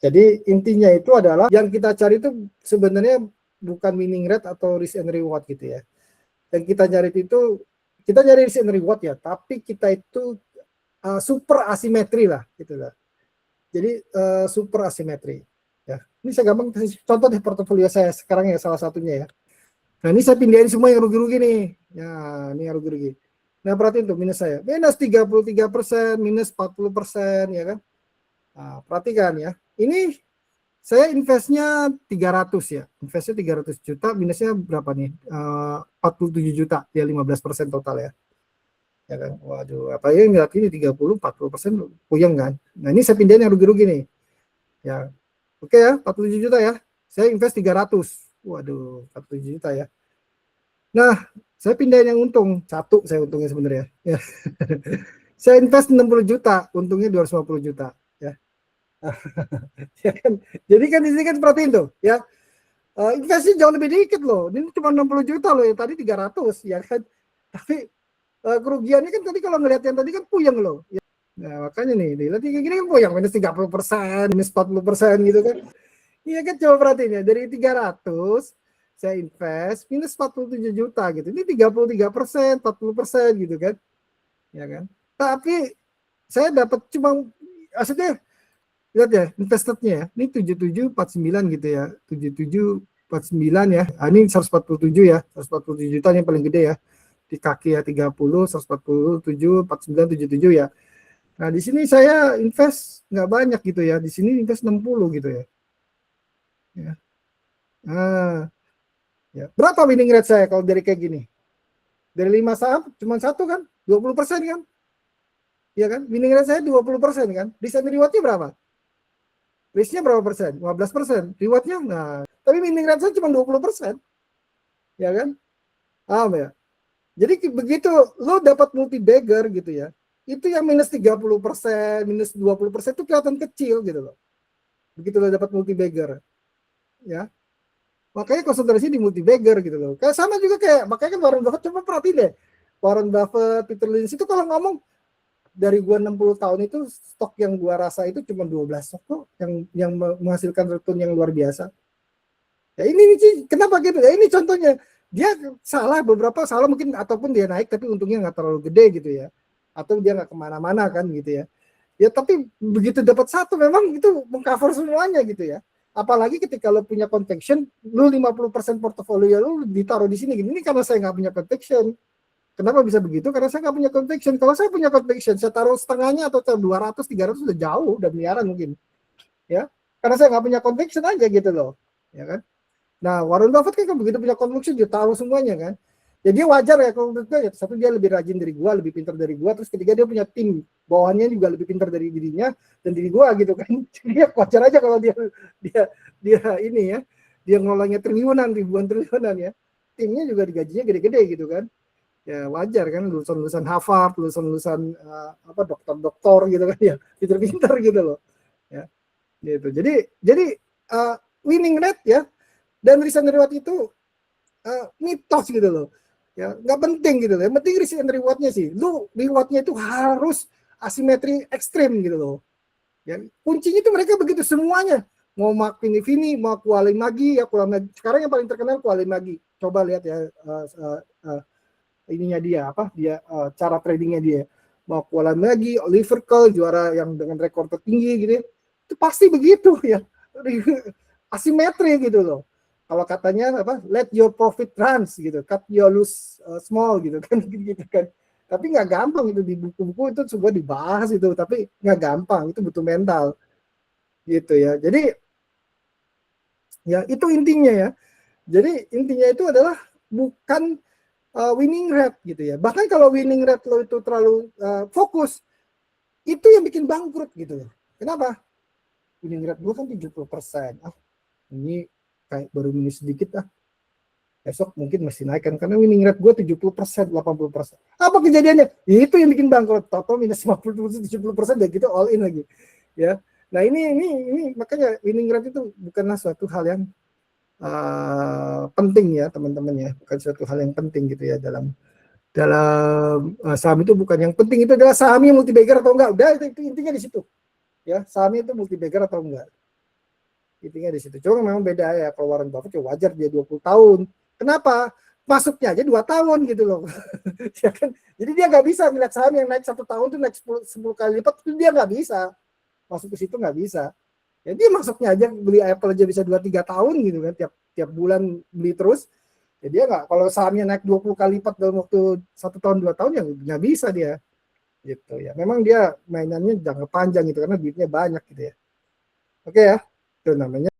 Jadi intinya itu adalah yang kita cari itu sebenarnya bukan winning rate atau risk and reward gitu ya. Yang kita cari itu kita nyari risk and reward ya, tapi kita itu super asimetri lah gitu lah. Jadi super asimetri ya. Ini saya gampang kasih contoh di portofolio saya sekarang ya, salah satunya ya. Nah ini saya pindahin semua yang rugi-rugi nih. Ya ini yang rugi-rugi. Nah perhatiin tuh minus saya. Minus 33%, minus 40% ya kan. Nah, perhatikan ya. Ini saya investnya 300 ya. Investnya 300 juta, minusnya berapa nih? 47 juta, ya 15% total ya. Ya kan? Waduh, apa ya ngeliat ini 30-40% puyeng kan. Nah ini saya pindahin yang rugi-rugi nih. Ya, oke ya, 47 juta ya. Saya invest 300. Waduh, 47 juta ya. Nah, saya pindahin yang untung. Satu saya untungnya sebenarnya. Ya. Saya invest 60 juta, untungnya 250 juta. Ya. Ya kan? Jadi kan di sini kan perhatiin tuh. Ya, investasi jauh lebih dikit loh. Ini cuma 60 juta loh, ya tadi 300 ya kan. Tapi kerugiannya kan tadi kalau ngelihat yang tadi kan puyeng loh. Ya. Nah, makanya nih, dilihat kayak gini kan puyeng, minus 30%, minus 40% gitu kan. Iya kan, coba perhatiin ya, dari 300 saya invest minus 47 juta gitu. Ini 33%, 40% gitu kan. Ya kan? Tapi saya dapat cuma, maksudnya lihat ya investednya ya. Ini 7749 gitu ya. 7749 ya. Ah, ini 147 ya. 147 juta yang paling gede ya. Di kaki ya 30, 147, 49, 77 ya. Nah, di sini saya invest nggak banyak gitu ya. Di sini invest 60 gitu ya. Ya. Nah, ya. Berapa winning rate saya kalau dari kayak gini? Dari 5 saham cuma satu kan? 20% kan? Iya kan? Winning rate saya 20% kan? Risk and reward-nya berapa? Risk-nya berapa persen? 15%. Reward-nya nah, tapi winning rate saya cuma 20%. Ya kan? Ya. Jadi begitu lo dapat multi bagger gitu ya. Itu yang minus 30%, minus 20% itu kelihatan kecil gitu loh. Begitu lo dapat multi bagger. Ya. Makanya konsentrasi di multi bagger gitu loh. Kayak sama juga kayak makanya kan Warren Buffett, coba perhatiin deh. Warren Buffett, Peter Lynch itu kalau ngomong dari gua 60 tahun itu stok yang gua rasa itu cuma 12 stok tuh yang menghasilkan return yang luar biasa. Ya ini sih kenapa gitu? Ya ini contohnya. Dia salah, beberapa salah mungkin, ataupun dia naik tapi untungnya nggak terlalu gede gitu ya. Atau dia nggak kemana-mana kan gitu ya. Ya tapi begitu dapat satu memang itu mengcover semuanya gitu ya. Apalagi ketika lo punya conviction, lo 50% portofolio lo ditaruh di sini. Ini karena saya nggak punya conviction. Kenapa bisa begitu? Karena saya nggak punya conviction. Kalau saya punya conviction, saya taruh setengahnya atau 200, 300 udah jauh, udah miliaran mungkin. Ya, karena saya nggak punya conviction aja gitu loh. Ya kan? Nah, Warren Buffett kan begitu punya conviction, dia taruh semuanya kan. Jadi wajar ya kalau menurut gue, ya, satu dia lebih rajin dari gua, lebih pintar dari gua, terus ketiga dia punya tim bawahannya juga lebih pintar dari dirinya dan diri gua gitu kan. Jadi ya wajar aja kalau dia ini ya, dia ngelolanya triliunan, ribuan triliunan ya. Timnya juga digajinya gede-gede gitu kan. Ya wajar kan, lulusan-lulusan Harvard, lulusan-lulusan dokter-dokter gitu kan ya, pintar-pintar gitu loh. Ya, gitu. Jadi winning rate ya dan risk and reward itu mitos gitu loh. Ya, nggak penting gitu loh. Yang penting risk and reward-nya sih. Lu reward-nya itu harus asimetri ekstrim gitu loh. Ya, kuncinya itu mereka begitu semuanya. Mau makin ini, mau Kualim lagi ya, Kualim lagi. Sekarang yang paling terkenal Kualim lagi. Coba lihat ya ininya dia cara tradingnya dia. Mau Kualim lagi, Oliver Cole juara yang dengan rekor tertinggi gitu. Itu pasti begitu ya. Asimetri gitu loh. Kalau katanya let your profit runs gitu, cut your loss small gitu kan. Gitu kan. Tapi nggak gampang itu di buku-buku itu semua dibahas itu, tapi nggak gampang, itu butuh mental gitu ya. Jadi ya itu intinya ya. Jadi intinya itu adalah bukan winning rate gitu ya. Bahkan kalau winning rate lo itu terlalu fokus, itu yang bikin bangkrut gitu. Kenapa? Winning rate gue kan 70%. Ini kayak baru minus sedikit besok mungkin masih naik kan, karena winning rate gue 70%, 80%. Apa kejadiannya? Itu yang bikin bangkrut. Toto minus 50%, 70% dan gitu all in lagi. Ya. Nah, ini makanya winning rate itu bukanlah suatu hal yang penting ya, teman-teman ya. Bukan suatu hal yang penting gitu ya dalam saham. Itu bukan yang penting, itu adalah sahamnya multi bagger atau enggak. Udah itu intinya di situ. Ya, sahamnya itu multi bagger atau enggak. Intinya di situ. Cuma memang beda ya, kalau Warren Buffett ya wajar dia 20 tahun. Kenapa? Masuknya aja 2 tahun gitu loh. Ya kan? Jadi dia nggak bisa melihat saham yang naik 1 tahun tuh naik 10 kali lipat, itu dia nggak bisa. Masuk ke situ nggak bisa. Ya dia masuknya aja beli Apple aja bisa 2-3 tahun gitu kan, tiap bulan beli terus. Ya dia nggak, kalau sahamnya naik 20 kali lipat dalam waktu 1 tahun 2 tahun ya nggak bisa dia gitu ya. Memang dia mainannya jangka panjang gitu karena duitnya banyak gitu ya. Oke ya, itu namanya